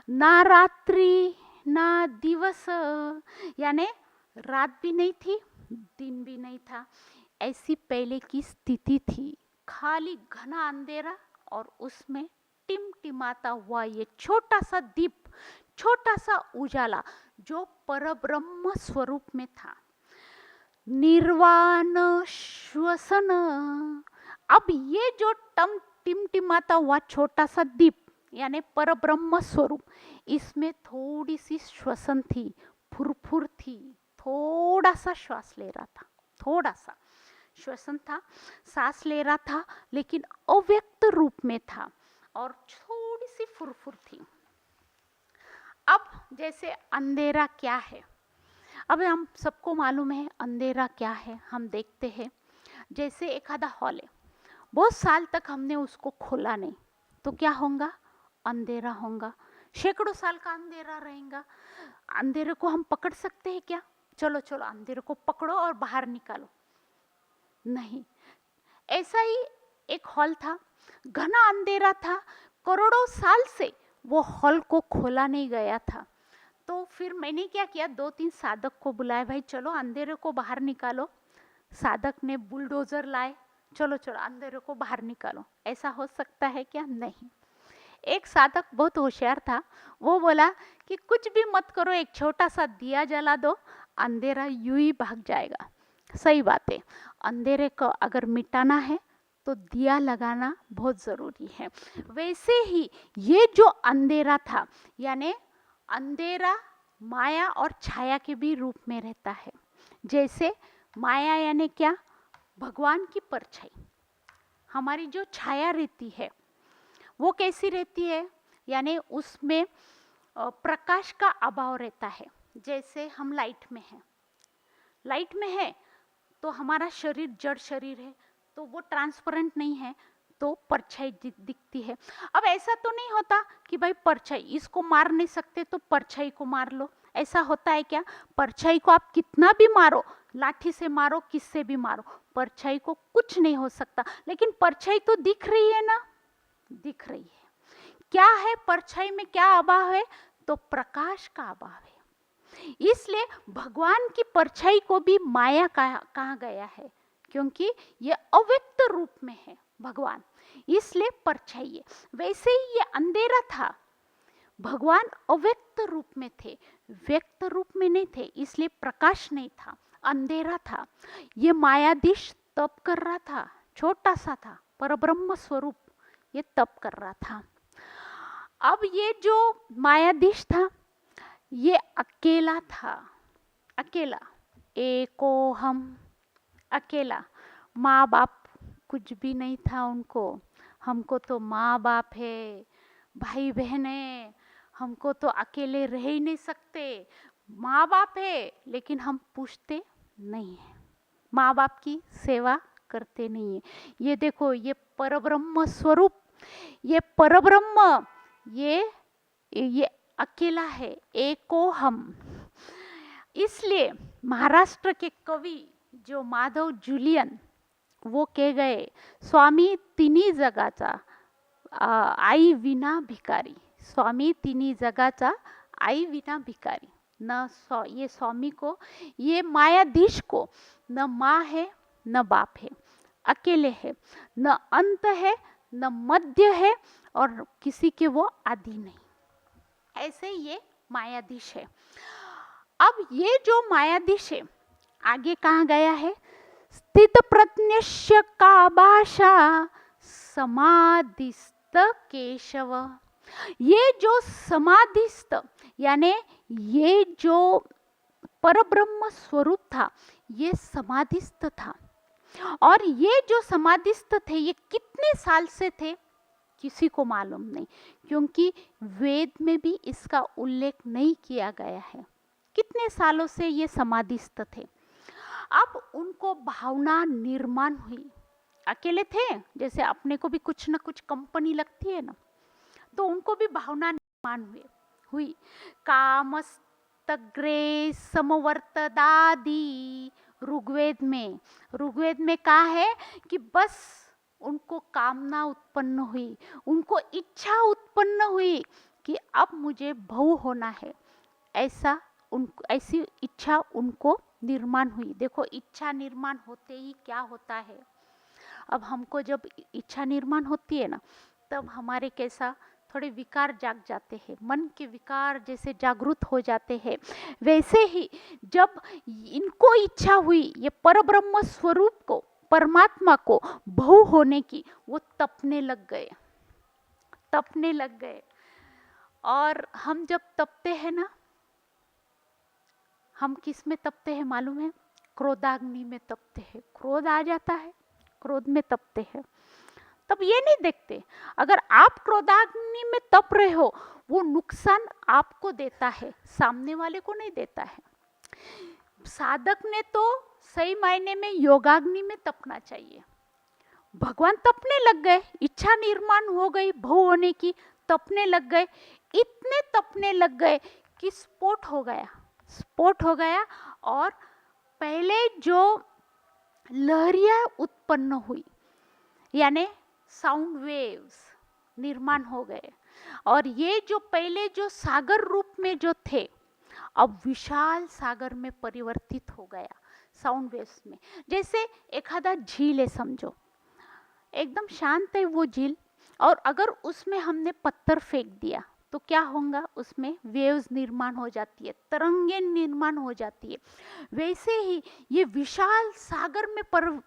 ना रात्रि ना दिवस, यानी रात भी नहीं थी दिन भी नहीं था, ऐसी पहले की स्थिति थी। खाली घना अंधेरा और उसमें टिमटिमाता हुआ ये छोटा सा दीप, छोटा सा उजाला जो परब्रह्म स्वरूप में था। निर्वाण श्वसन। अब ये जो टिमटिमाता हुआ छोटा सा दीप यानी परब्रह्म स्वरूप, इसमें थोड़ी सी श्वसन थी, फुरफुर थी, थोड़ा सा श्वास ले रहा था, थोड़ा सा श्वसन था, सांस ले रहा था, लेकिन अव्यक्त रूप में था और थोड़ी सी फुरफुर थी। अब जैसे अंधेरा क्या है, अब हम सबको मालूम है अंधेरा क्या है। हम देखते हैं जैसे एक आधा हॉल है, बहुत साल तक हमने उसको खोला नहीं तो क्या होगा, अंधेरा होगा, सैकड़ों साल का अंधेरा रहेगा। अंधेरे को हम पकड़ सकते हैं क्या? चलो चलो अंधेरे को पकड़ो और बाहर निकालो, नहीं। ऐसा ही एक हॉल था, घना अंधेरा था, करोड़ों साल से वो हॉल को खोला नहीं गया था। तो फिर मैंने क्या किया, 2-3 साधक को बुलाया, भाई चलो अंधेरे को बाहर निकालो। साधक ने बुलडोजर लाए, चलो चलो अंधेरे को बाहर निकालो। ऐसा हो सकता है क्या? नहीं। एक साधक बहुत होशियार था, वो बोला कि कुछ भी मत करो, एक छोटा सा दिया जला दो, अंधेरा यूं ही भाग जाएगा। सही बात है, अंधेरे को अगर मिटाना है तो दिया लगाना बहुत ज़रूरी है। वैसे ही ये जो अंधेरा था, यानी अंधेरा माया और छाया के भी रूप में रहता है। जैसे माया यानी क्या, भगवान की परछाई, हमारी जो छाया रहती है वो कैसी रहती है, यानी उसमें प्रकाश का अभाव रहता है। जैसे हम लाइट में हैं, लाइट में है तो हमारा शरीर जड़ शरीर है तो वो ट्रांसपेरेंट नहीं है तो परछाई दिखती है। अब ऐसा तो नहीं होता कि भाई परछाई, इसको मार नहीं सकते तो परछाई को मार लो, ऐसा होता है क्या? परछाई को आप कितना भी मारो, लाठी से मारो, किससे भी मारो, परछाई को कुछ नहीं हो सकता। लेकिन परछाई तो दिख रही है ना, दिख रही है। क्या है परछाई में, क्या अभाव है? तो प्रकाश का अभाव है। इसलिए भगवान की परछाई को भी माया कहा गया है, क्योंकि ये अव्यक्त रूप में है भगवान, इसलिए परछाई है। वैसे ही ये अंधेरा था, भगवान अव्यक्त रूप में थे, व्यक्त रूप में नहीं थे, इसलिए प्रकाश नहीं था, अंधेरा था। ये मायाधीश तप कर रहा था, छोटा सा था, परब्रह्म स्वरूप, ये तप कर रहा था। अब ये जो मायाधीश था ये अकेला था, अकेला, एको हम, अकेला। माँ बाप कुछ भी नहीं था उनको, हमको तो माँ बाप है, भाई बहन है, हमको तो अकेले रह ही नहीं सकते। माँ बाप है लेकिन हम पूछते नहीं है, माँ बाप की सेवा करते नहीं है। ये देखो, ये परब्रह्म स्वरूप, ये परब्रह्म, ये अकेला है, एको हम। इसलिए महाराष्ट्र के कवि जो माधव जुलियन, वो कह गए, स्वामी तिन्ही जगाचा आई विना भिकारी, स्वामी तिन्ही जगाचा आई विना भिकारी। न ये स्वामी को, ये मायाधीश को न माँ है न बाप है, अकेले है, न अंत है न मध्य है और किसी के वो आदि नहीं, ऐसे ये मायाधीश है। अब ये जो मायाधीश है आगे कहाँ गया है, स्थित प्रज्ञस्य का भाषा समाधिस्थ केशव। ये जो समाधिस्थ यानी ये जो परब्रह्म स्वरूप था, ये समाधिस्थ था। और ये जो समाधिस्थ थे ये कितने साल से थे किसी को मालूम नहीं, क्योंकि वेद में भी इसका उल्लेख नहीं किया गया है कितने सालों से ये समाधिस्थ थे। अब उनको भावना निर्माण हुई, अकेले थे, जैसे अपने को भी कुछ ना कुछ कंपनी लगती है ना, तो उनको भी भावना निर्माण हुई। कामस्तग्रे समवर्तदादि, ऋग्वेद में कहा है कि बस उनको कामना उत्पन्न हुई, उनको इच्छा उत्पन्न हुई कि अब मुझे बहू होना है, ऐसी इच्छा उनको निर्माण हुई। देखो, इच्छा निर्माण होते ही क्या होता है, अब हमको जब इच्छा निर्माण होती है ना, तब हमारे कैसा थोड़े विकार जाग जाते हैं, मन के विकार जैसे जागृत हो जाते हैं। वैसे ही जब इनको इच्छा हुई ये परब्रह्म स्वरूप को, परमात्मा को बहू होने की, वो तपने लग गए, तपने लग गए। और हम जब तपते हैं ना, हम किस में तपते हैं मालूम है? क्रोधाग्नि में तपते हैं। क्रोध आ जाता है, क्रोध में तपते हैं। तब ये नहीं देखते, अगर आप क्रोधाग्नि में तप रहे हो, वो नुकसान आपको देता है, सामने वाले को नहीं देता है। साधक ने तो सही मायने में योगाग्नि में तपना चाहिए। भगवान तपने लग गए, इच्छा निर्माण हो गई बहू होने की, तपने लग गए, इतने तपने लग गए कि स्फोट हो गया, स्फोट हो गया। और पहले जो लहरियां उत्पन्न हुई, यानी साउंड वेव्स निर्माण हो गए, और ये जो पहले जो सागर रूप में जो थे, अब विशाल सागर में परिवर्तित हो गया साउंड वेव्स में। जैसे एखादा झील है समझो, एकदम शांत है वो झील, और अगर उसमें हमने पत्थर फेंक दिया तो क्या होगा, उसमें वेव्स निर्माण हो जाती है, तरंगें निर्माण हो जाती है। वैसे ही ये विशाल सागर में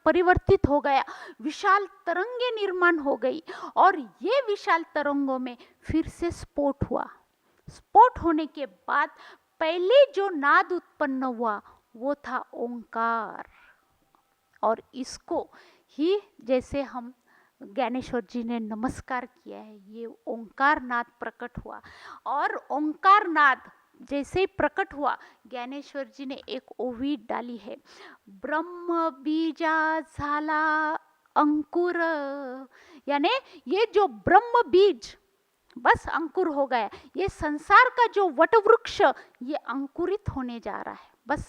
परिवर्तित हो गया, विशाल तरंगें निर्माण हो गई, और ये विशाल तरंगों में फिर से स्फोट हुआ। स्फोट होने के बाद पहले जो नाद उत्पन्न हुआ वो था ओंकार, और इसको ही जैसे हम ज्ञानेश्वर जी ने नमस्कार किया है, ये ओंकार नाद प्रकट हुआ। और ओंकार नाद जैसे ही प्रकट हुआ, ज्ञानेश्वर जी ने एक ओवी डाली है, ब्रह्म बीजा झाला अंकुर, यानी ये जो ब्रह्म बीज बस अंकुर हो गया, ये संसार का जो वटवृक्ष ये अंकुरित होने जा रहा है, बस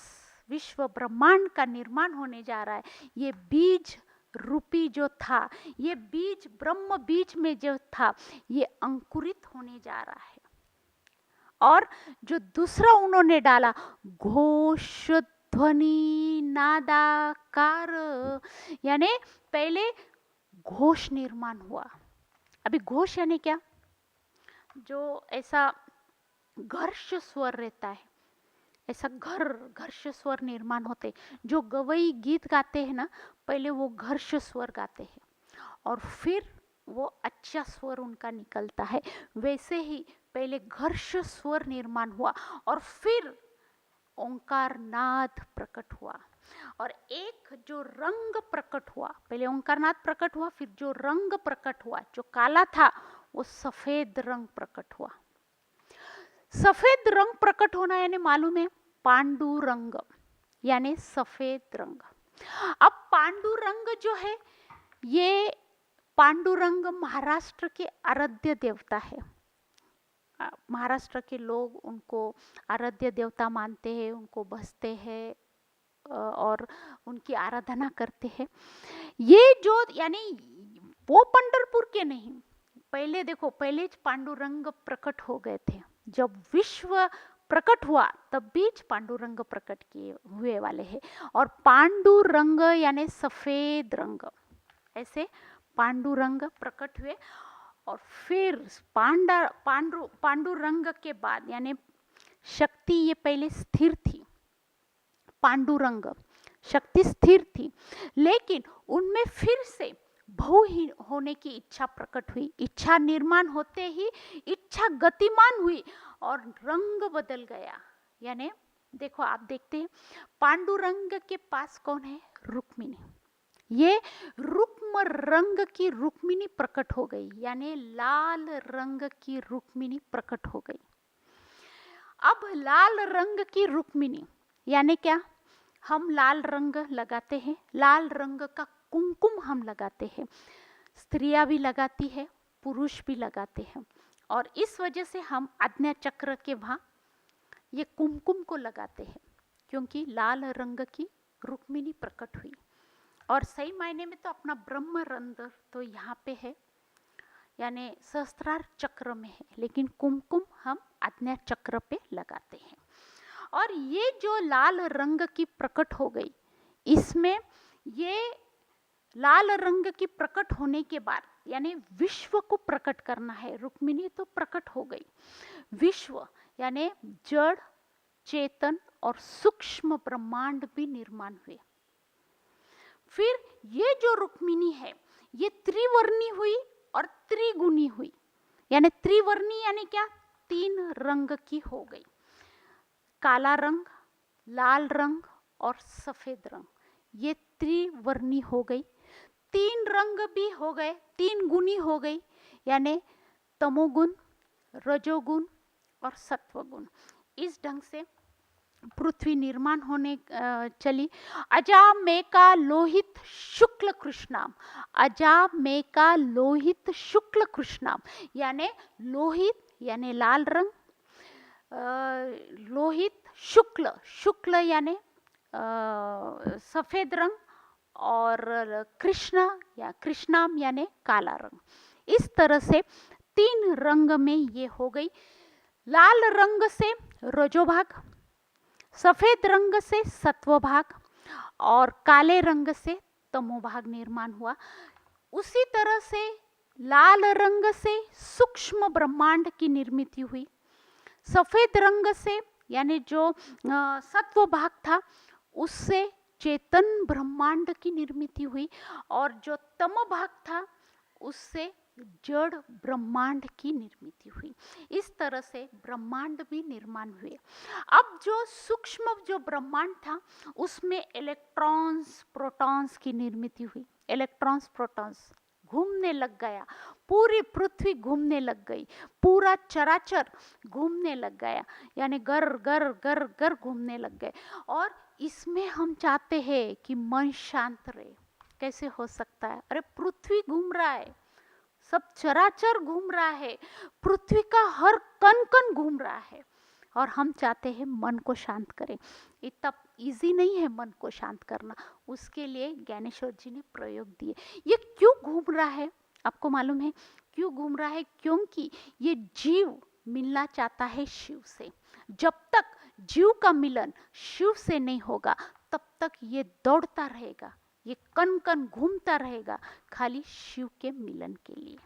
विश्व ब्रह्मांड का निर्माण होने जा रहा है। ये बीज रूपी जो था, ये बीज ब्रह्म बीज में जो था, ये अंकुरित होने जा रहा है। और जो दूसरा उन्होंने डाला, घोष ध्वनि नादाकार, यानी पहले घोष निर्माण हुआ। अभी घोष यानी क्या, जो ऐसा घर्ष स्वर रहता है, ऐसा घर्ष स्वर निर्माण होते। जो गवई गीत गाते हैं ना, पहले वो घर्ष स्वर गाते हैं और फिर वो अच्छा स्वर उनका निकलता है। वैसे ही पहले घर्ष स्वर निर्माण हुआ और फिर ओंकार नाद प्रकट हुआ, और एक जो रंग प्रकट हुआ, पहले ओंकार नाद प्रकट हुआ, फिर जो रंग प्रकट हुआ, जो काला था वो सफेद रंग प्रकट हुआ। सफेद रंग प्रकट होना यानी मालूम है, पांडुरंग यानी सफेद रंग। अब पांडुरंग जो है, ये पांडुरंग महाराष्ट्र के आराध्य देवता है। महाराष्ट्र के लोग उनको आराध्य देवता मानते हैं, उनको भजते हैं और उनकी आराधना करते हैं। ये जो यानी वो पंढरपुर के नहीं, पहले देखो, पहले पांडुरंग प्रकट हो गए थे, जब विश्व प्रकट हुआ तब बीच पांडुरंग प्रकट किए हुए वाले हैं। और पांडुरंग यानी सफेद रंग, ऐसे पांडुरंग प्रकट हुए। और फिर पांडुरंग के बाद यानी शक्ति, ये पहले स्थिर थी, पांडुरंग शक्ति स्थिर थी, लेकिन उनमें फिर से बहु होने की इच्छा प्रकट हुई। इच्छा निर्माण होते ही इच्छा गतिमान हुई और रंग बदल गया। यानी देखो, आप देखते हैं पांडुरंग के पास कौन है, रुक्मिणी। ये रुक्म रंग की रुक्मिणी प्रकट हो गई, यानी लाल रंग की रुक्मिणी प्रकट हो गई। अब लाल रंग की रुक्मिणी यानी क्या, हम लाल रंग लगाते हैं, लाल रंग का कुमकुम हम लगाते हैं, स्त्रियां भी लगाती है, पुरुष भी लगाते हैं। और इस वजह से हम आज्ञा चक्र के वहां ये कुमकुम को लगाते हैं, क्योंकि लाल रंग की रुक्मिणी प्रकट हुई। और सही मायने में तो अपना ब्रह्म रंग तो यहाँ पे है, यानी सहस्त्रार चक्र में है, लेकिन कुमकुम हम आज्ञा चक्र पे लगाते हैं। और ये जो लाल रंग की प्रकट हो गई, इसमें ये लाल रंग की प्रकट होने के बाद यानी विश्व को प्रकट करना है। रुक्मिणी तो प्रकट हो गई, विश्व यानी जड़, चेतन और सूक्ष्म ब्रह्मांड भी निर्माण हुए। फिर ये जो रुक्मिणी है ये त्रिवर्णी हुई और त्रिगुणी हुई। यानी त्रिवर्णी यानी क्या, 3 रंग की हो गई, काला रंग, लाल रंग और सफेद रंग। ये त्रिवर्णी हो गई, 3 रंग भी हो गए, 3 गुणी हो गई, यानी तमोगुण, रजोगुण और सत्वगुण। इस ढंग से पृथ्वी निर्माण होने चली। अजामेका लोहित शुक्ल कृष्णाम, अजामेका लोहित शुक्ल कृष्णाम, यानी लोहित यानी लाल रंग, लोहित शुक्ल, शुक्ल यानी सफेद रंग, और कृष्णा या कृष्णाम यानी काला रंग। इस तरह से 3 रंग में ये हो गई। लाल रंग से रजोभाग, सफेद रंग से सत्वभाग और काले रंग से तमोभाग निर्माण हुआ। उसी तरह से लाल रंग से सूक्ष्म ब्रह्मांड की निर्मित हुई, सफेद रंग से यानी जो सत्व भाग था उससे चेतन ब्रह्मांड की निर्मित हुई, और जो तम भाग था उससे जड़ ब्रह्मांड की निर्मित हुई। इस तरह से ब्रह्मांड भी निर्माण हुए। अब जो सूक्ष्म जो ब्रह्मांड था उसमें इलेक्ट्रॉन्स प्रोटॉन्स की निर्मित हुई। इलेक्ट्रॉन्स प्रोटॉन्स घूमने लग गया, पूरी पृथ्वी घूमने लग गई, पूरा चराचर घूमने लग गया, यानी गर गर गर गर घूमने लग गए। और इसमें हम चाहते हैं कि मन शांत रहे। कैसे हो सकता है? अरे पृथ्वी घूम रहा है, सब चराचर घूम रहा है, पृथ्वी का हर कण कण घूम रहा है, और हम चाहते हैं मन को शांत करें। इतना इजी नहीं है मन को शांत करना। उसके लिए ज्ञानेश्वर जी ने प्रयोग दिए। ये क्यों घूम रहा है आपको मालूम है? क्यों घूम रहा है? क्योंकि ये जीव मिलना चाहता है शिव से। जब तक जीव का मिलन शिव से नहीं होगा तब तक ये दौड़ता रहेगा, ये कण कण घूमता रहेगा, खाली शिव के मिलन के लिए।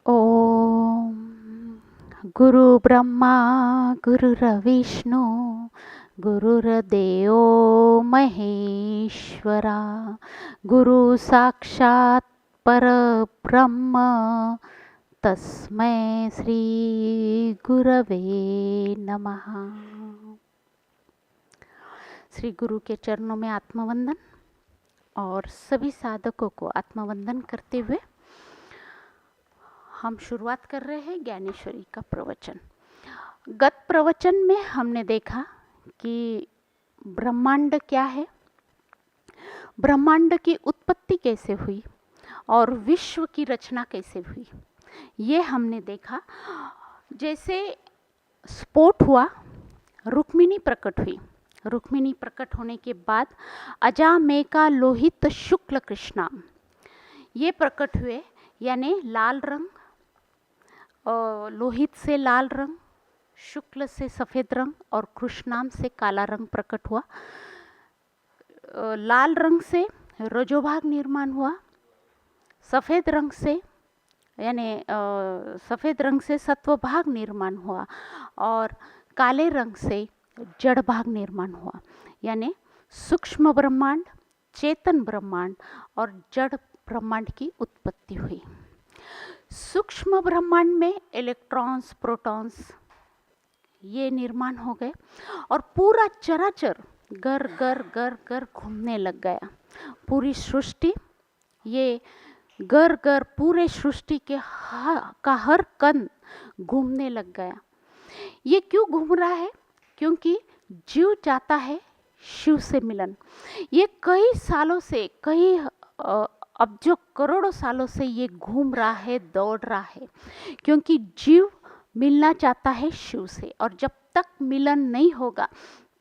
ओम गुरु ब्रह्मा गुरुर्विष्णु गुरुर्देवो महेश्वरा, गुरु साक्षात् परब्रह्म तस्मै श्री गुरवे नमः। श्री गुरु के चरणों में आत्मवंदन और सभी साधकों को आत्मवंदन करते हुए हम शुरुआत कर रहे हैं ज्ञानेश्वरी का प्रवचन। गत प्रवचन में हमने देखा कि ब्रह्मांड क्या है, ब्रह्मांड की उत्पत्ति कैसे हुई और विश्व की रचना कैसे हुई, ये हमने देखा। जैसे स्फोट हुआ, रुक्मिणी प्रकट हुई। रुक्मिणी प्रकट होने के बाद अजामेका लोहित शुक्ल कृष्णा ये प्रकट हुए, यानी लाल रंग, लोहित से लाल रंग, शुक्ल से सफ़ेद रंग और कृष्णाम से काला रंग प्रकट हुआ। लाल रंग से रजोभाग निर्माण हुआ, सफ़ेद रंग से यानी सफ़ेद रंग से सत्वभाग निर्माण हुआ, और काले रंग से जड़ भाग निर्माण हुआ, यानी सूक्ष्म ब्रह्मांड, चेतन ब्रह्मांड और जड़ ब्रह्मांड की उत्पत्ति हुई। सूक्ष्म ब्रह्मांड में इलेक्ट्रॉन्स प्रोटॉन्स ये निर्माण हो गए, और पूरा चराचर गर गर गर गर घूमने लग गया। पूरी सृष्टि ये गर पूरे सृष्टि के का हर कण घूमने लग गया। ये क्यों घूम रहा है? क्योंकि जीव चाहता है शिव से मिलन। ये कई सालों से, कई अब जो करोड़ों सालों से ये घूम रहा है, दौड़ रहा है, क्योंकि जीव मिलना चाहता है शिव से, और जब तक मिलन नहीं होगा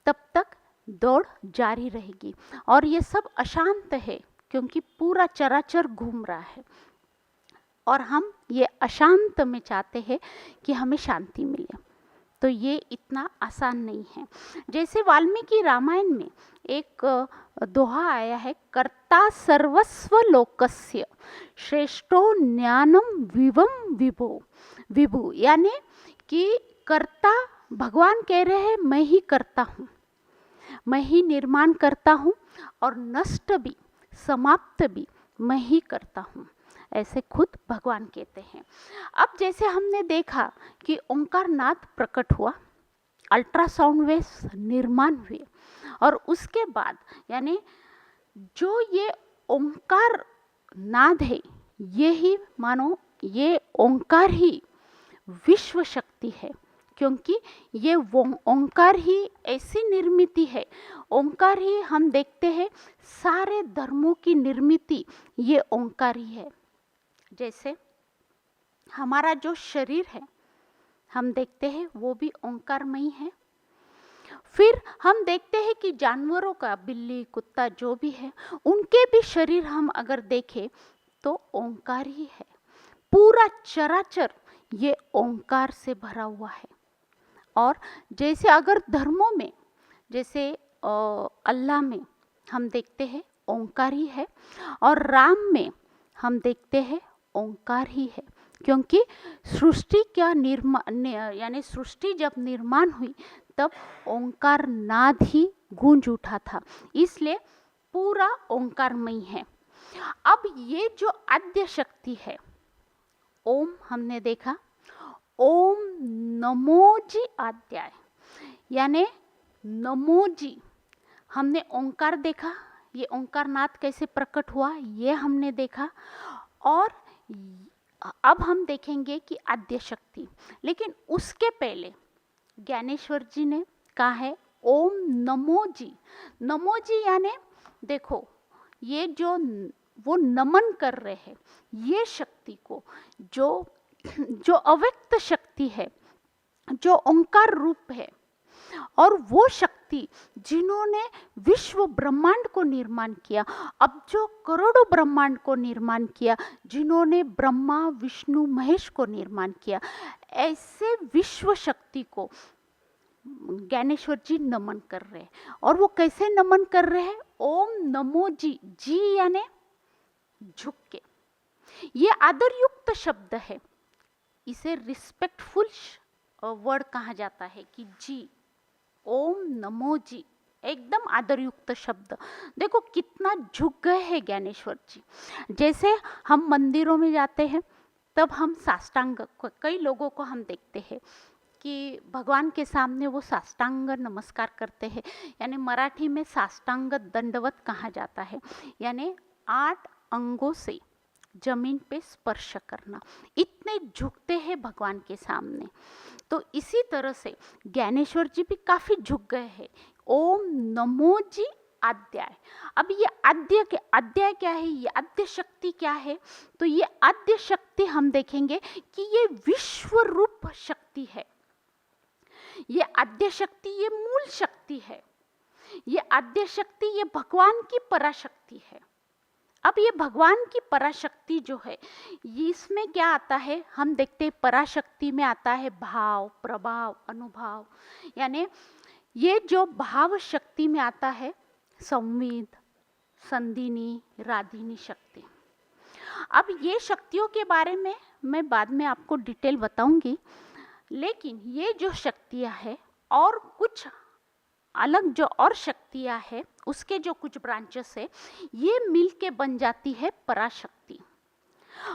तब तक दौड़ जारी रहेगी। और ये सब अशांत है क्योंकि पूरा चराचर घूम रहा है, और हम ये अशांत में चाहते हैं कि हमें शांति मिले। तो ये इतना आसान नहीं है। जैसे वाल्मीकि रामायण में एक दोहा आया है, कर्ता सर्वस्व लोकस्य श्रेष्ठो ज्ञानम विवम विभो विभु, यानी कि कर्ता, भगवान कह रहे हैं मैं ही करता हूँ, मैं ही निर्माण करता हूँ, और नष्ट भी, समाप्त भी मैं ही करता हूँ, ऐसे खुद भगवान कहते हैं। अब जैसे हमने देखा कि ओंकार नाद प्रकट हुआ, अल्ट्रासाउंड वेव्स निर्माण हुए, और उसके बाद यानी जो ये ओंकार नाद है, ये ही मानो ये ओंकार ही विश्व शक्ति है, क्योंकि ये वो ओंकार ही ऐसी निर्मिति है, ओंकार ही हम देखते हैं सारे धर्मों की निर्मिति ये ओंकार ही है। जैसे हमारा जो शरीर है हम देखते हैं वो भी ओंकारमयी है। फिर हम देखते हैं कि जानवरों का, बिल्ली, कुत्ता जो भी है, उनके भी शरीर हम अगर देखें तो ओंकार ही है। पूरा चराचर ये ओंकार से भरा हुआ है। और जैसे अगर धर्मों में, जैसे अल्लाह में हम देखते हैं ओंकार ही है, और राम में हम देखते हैं ओंकार ही है, क्योंकि सृष्टि का निर्माण, यानी सृष्टि जब निर्माण हुई तब ओंकार नाद ही गूंज उठा था, इसलिए पूरा ओंकारमयी है। अब ये जो आद्य शक्ति है, ओम हमने देखा, ओम नमोजी आद्याय, यानी नमोजी, हमने ओंकार देखा, ये ओंकार नाद कैसे प्रकट हुआ ये हमने देखा। और अब हम देखेंगे कि आद्य शक्ति, लेकिन उसके पहले ज्ञानेश्वर जी ने कहा है ओम नमो जी। नमो जी यानी देखो, ये जो वो नमन कर रहे हैं ये शक्ति को, जो अव्यक्त शक्ति है, जो ओंकार रूप है, और वो शक्ति जिन्होंने विश्व ब्रह्मांड को निर्माण किया, अब जो करोड़ों ब्रह्मांड को निर्माण किया, जिन्होंने ब्रह्मा, विष्णु, महेश को निर्माण किया, ऐसे विश्व शक्ति को ज्ञानेश्वर जी नमन कर रहे हैं। और वो कैसे नमन कर रहे हैं? ओम नमो जी, जी यानी झुक के। ये आदरयुक्त शब्द है, इसे रिस्पेक्टफुल वर्ड कहा जाता है कि जी, ओम नमो जी, एकदम आदरयुक्त शब्द। देखो कितना झुक गए हैं ज्ञानेश्वर जी। जैसे हम मंदिरों में जाते हैं तब हम साष्टांग, कई लोगों को हम देखते हैं कि भगवान के सामने वो साष्टांग नमस्कार करते हैं, यानी मराठी में साष्टांग दंडवत कहा जाता है, यानी 8 अंगों से जमीन पे स्पर्श करना, इतने झुकते हैं भगवान के सामने। तो इसी तरह से ज्ञानेश्वर जी भी काफी झुक गए हैं। ओम नमो जी आद्याय। अब ये आद्याय क्या है, ये आद्य शक्ति क्या है? तो ये आद्य शक्ति हम देखेंगे कि ये विश्व रूप शक्ति है। ये आद्य शक्ति ये मूल शक्ति है। ये आद्य शक्ति ये भगवान की पराशक्ति है। अब ये भगवान की पराशक्ति जो है, इसमें क्या आता है? हम देखते हैं पराशक्ति में आता है भाव, प्रभाव, अनुभव, यानी ये जो भाव शक्ति में आता है संविद, संदिनी, राधिनी शक्ति। अब ये शक्तियों के बारे में मैं बाद में आपको डिटेल बताऊंगी, लेकिन ये जो शक्तियां है और कुछ अलग जो और शक्तियां है, उसके जो कुछ ब्रांचेस है, ये मिलके बन जाती है पराशक्ति।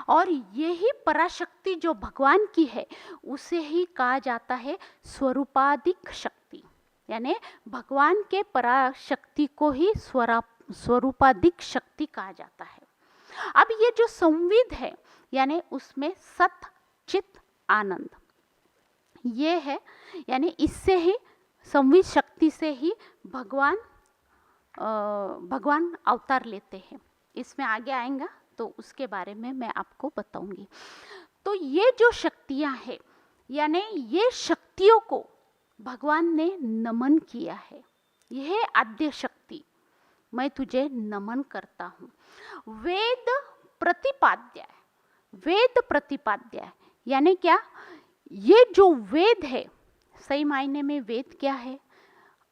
और यही पराशक्ति जो भगवान की है उसे ही कहा जाता है स्वरूपाधिक शक्ति, यानी भगवान के पराशक्ति को ही स्वरूपाधिक शक्ति कहा जाता है। अब ये जो संविद है, यानी उसमें सत, चित, आनंद, ये है, यानी इससे ही संवित शक्ति से ही भगवान अवतार लेते हैं। इसमें आगे आएगा तो उसके बारे में मैं आपको बताऊंगी। तो ये जो शक्तियां हैं, यानी ये शक्तियों को भगवान ने नमन किया है। यह आद्य शक्ति, मैं तुझे नमन करता हूँ। वेद प्रतिपाद्य, वेद प्रतिपाद्य यानी क्या? ये जो वेद है, सही मायने में वेद क्या है?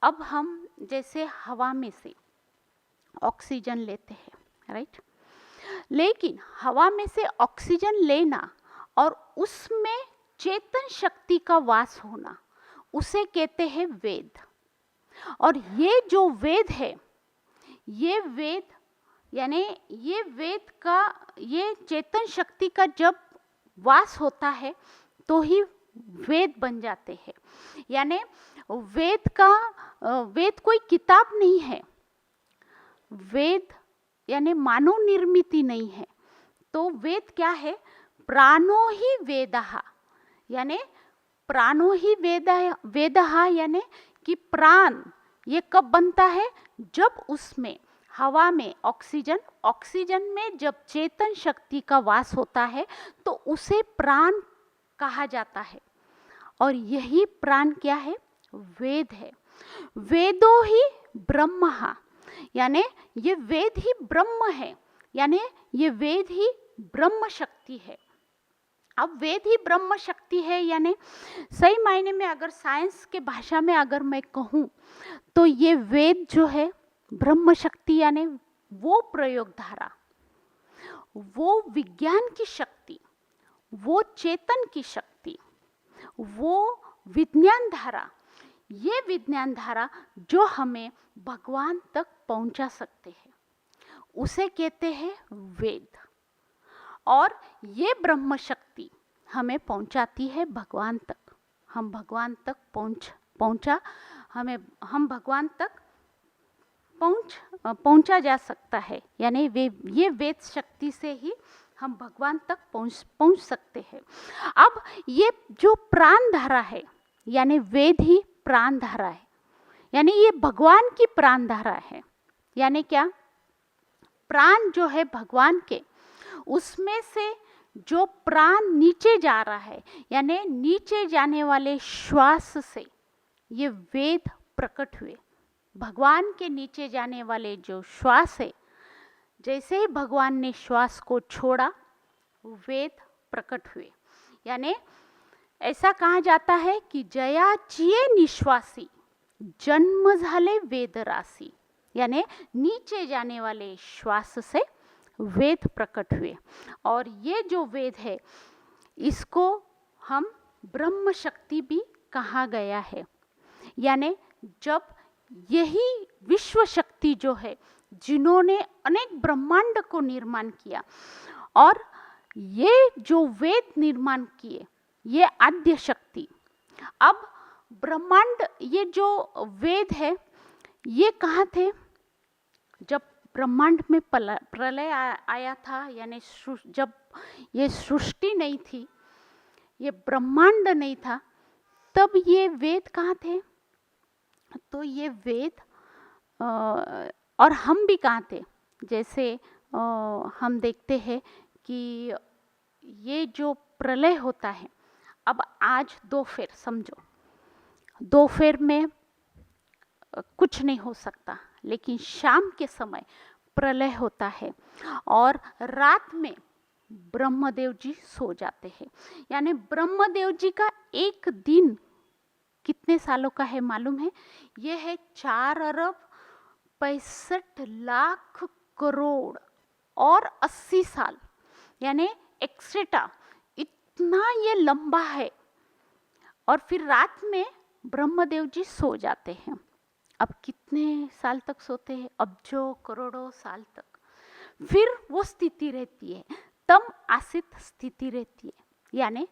अब हम जैसे हवा में से ऑक्सीजन लेते हैं, राइट? लेकिन हवा में से ऑक्सीजन लेना और उसमें चेतन शक्ति का वास होना, उसे कहते हैं वेद। और ये जो वेद है, ये वेद यानी ये वेद का, ये चेतन शक्ति का जब वास होता है तो ही वेद बन जाते हैं। यानी वेद कोई किताब नहीं है, वेद यानी मानव निर्मित नहीं है। तो वेद क्या है? प्राणो ही वेदः, यानी प्राणो ही वेदः यानी कि प्राण ये कब बनता है? जब उसमें हवा में ऑक्सीजन में जब चेतन शक्ति का वास होता है तो उसे प्राण कहा जाता है। और यही प्राण क्या है? वेद है। वेदो ही ब्रह्म, यानी ये वेद ही ब्रह्म है, यानी ये वेद ही ब्रह्म शक्ति है। अब वेद ही ब्रह्म शक्ति है, यानी सही मायने में अगर साइंस के भाषा में अगर मैं कहूँ तो ये वेद जो है ब्रह्म शक्ति, यानी वो प्रयोग धारा, वो विज्ञान की शक्ति, वो चेतन की शक्ति, वो विज्ञान धारा, ये विज्ञान धारा जो हमें भगवान तक पहुंचा सकते हैं, उसे कहते हैं वेद। और ये ब्रह्म शक्ति हमें पहुंचाती है भगवान तक। हम भगवान तक हम भगवान तक पहुंचा जा सकता है, यानी ये वेद शक्ति से ही हम भगवान तक पहुंच सकते हैं। अब ये जो प्राण धारा है, यानी वेद ही प्राण धारा है, यानी ये भगवान की प्राण धारा है। यानी क्या? प्राण जो है भगवान के, उसमें से जो प्राण नीचे जा रहा है, यानी नीचे जाने वाले श्वास से ये वेद प्रकट हुए। भगवान के नीचे जाने वाले जो श्वास है, जैसे ही भगवान ने श्वास को छोड़ा, वेद प्रकट हुए। यानी ऐसा कहा जाता है कि जयाचिये निश्वासी जन्म झाले वेद राशि, यानी नीचे जाने वाले श्वास से वेद प्रकट हुए। और ये जो वेद है, इसको हम ब्रह्म शक्ति भी कहा गया है। यानी जब यही विश्व शक्ति जो है, जिन्होंने अनेक ब्रह्मांड को निर्माण किया, और ये जो वेद निर्माण किए, ये आद्य शक्ति। अब ब्रह्मांड, ये जो वेद है, ये कहाँ थे? जब ब्रह्मांड में प्रलय आया था, यानी जब ये सृष्टि नहीं थी, ये ब्रह्मांड नहीं था, तब ये वेद कहाँ थे? तो ये वेद और हम भी कहाँ थे? जैसे हम देखते हैं कि ये जो प्रलय होता है, अब आज दोपहर समझो, दोपहर में कुछ नहीं हो सकता, लेकिन शाम के समय प्रलय होता है और रात में ब्रह्मदेव जी सो जाते हैं। यानी ब्रह्मदेव जी का एक दिन कितने सालों का है मालूम है? ये है 4 अरब 65 लाख करोड़ और 80 साल, यानी एक्सेट्रा, इतना ये लंबा है। और फिर रात में ब्रह्मदेव जी सो जाते हैं। अब कितने साल तक सोते हैं? अब्जों करोड़ों साल तक। फिर वो स्थिति रहती है, तम आसित स्थिति रहती है, यानी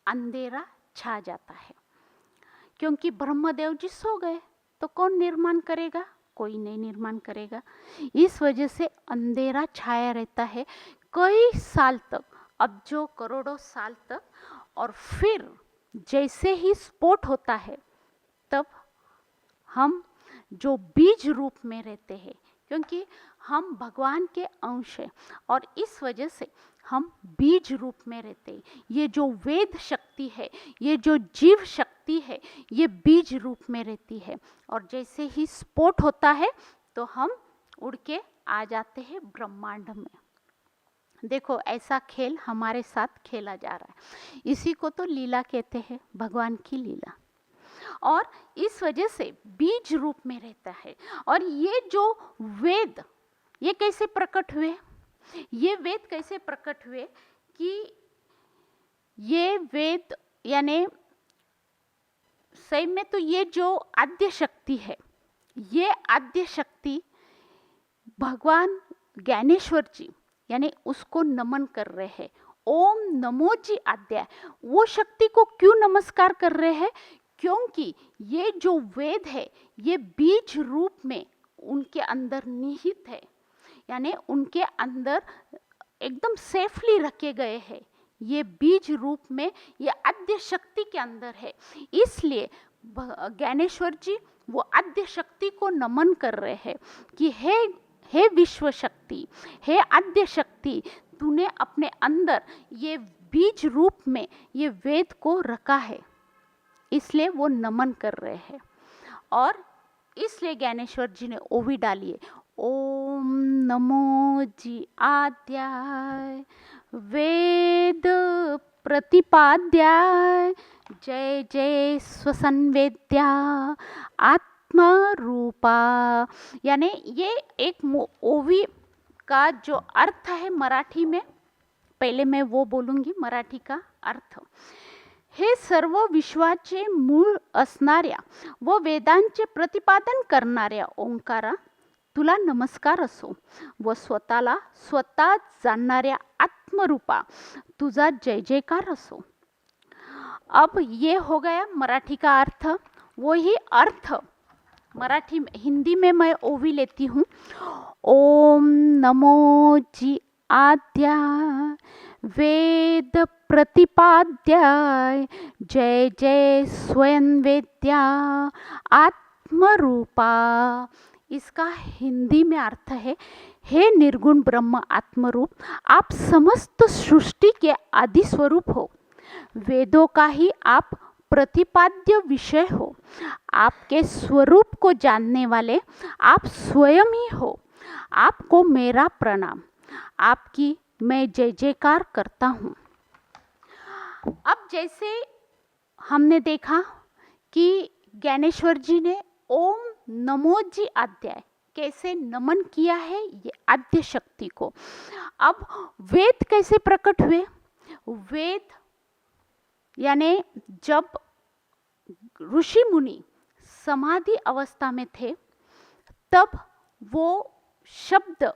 अंधेरा छा जाता है। क्योंकि ब्रह्मदेव जी सो गए तो कौन निर्माण करेगा? कोई नहीं निर्माण करेगा। इस वजह से अंधेरा छाया रहता है कई साल तक, अब्जों करोड़ों साल तक। और फिर जैसे ही स्फोट होता है तब हम जो बीज रूप में रहते हैं, क्योंकि हम भगवान के अंश हैं और इस वजह से हम बीज रूप में रहते हैं। ये जो वेद शक्ति है, ये जो जीव शक्ति है, ये बीज रूप में रहती है और जैसे ही स्फोट होता है तो हम उड़ के आ जाते हैं ब्रह्मांड में। देखो, ऐसा खेल हमारे साथ खेला जा रहा है। इसी को तो लीला कहते हैं, भगवान की लीला। और इस वजह से बीज रूप में रहता है। और ये जो वेद, ये कैसे प्रकट हुए? ये वेद कैसे प्रकट हुए कि ये वेद यानी सही में तो ये जो आद्य शक्ति है, ये आद्य शक्ति भगवान ज्ञानेश्वर जी यानी उसको नमन कर रहे हैं। ओम नमो जी आद्य, वो शक्ति को क्यों नमस्कार कर रहे हैं? क्योंकि ये जो वेद है ये बीज रूप में उनके अंदर निहित है, यानी उनके अंदर एकदम सेफली रखे गए हैं। ये बीज रूप में, ये आद्य शक्ति के अंदर है। इसलिए ज्ञानेश्वर जी वो आद्य शक्ति को नमन कर रहे हैं कि हे विश्व शक्ति, हे आद्य शक्ति, तूने अपने अंदर ये बीज रूप में ये वेद को रखा है। इसलिए वो नमन कर रहे हैं और इसलिए ज्ञानेश्वर जी ने ओवी डाली है, ओम नमो जी आद्याय वेद प्रतिपाद्याय जय जय स्वसंवेद्या आत्मरूपा। यानी ये एक ओवी का जो अर्थ है मराठी में, पहले मैं वो बोलूँगी मराठी का अर्थ। हे सर्व विश्वाचे मूळ असणाऱ्या व वेदांचे प्रतिपादन करणाऱ्या ओंकारा, तुला नमस्कार असो व स्वतःला स्वतः जाणणाऱ्या आत्मरूपा, तुझा जय जयकार असो। अब ये हो गया मराठी का अर्थ। वही अर्थ मराठी में, हिंदी में मैं ओवी लेती हूँ। ओम नमो जी आद्या वेद प्रतिपाद्याय जय जय स्वयं वेद्या आत्मरूपा। इसका हिंदी में अर्थ है, हे निर्गुण ब्रह्म आत्मरूप, आप समस्त सृष्टि के आदि स्वरूप हो। वेदों का ही आप प्रतिपाद्य विषय हो। आपके स्वरूप को जानने वाले आप स्वयं ही हो। आपको मेरा प्रणाम, आपकी मैं जय जयकार करता हूँ। अब जैसे हमने देखा कि ज्ञानेश्वर जी ने ओम नमो जी आद्याय कैसे नमन किया है ये आद्य शक्ति को। अब वेद कैसे प्रकट हुए? वेद यानी जब ऋषि मुनि समाधि अवस्था में थे तब वो शब्द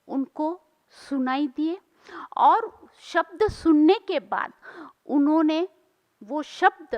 उनको सुनाई दिए और शब्द सुनने के बाद उन्होंने वो शब्द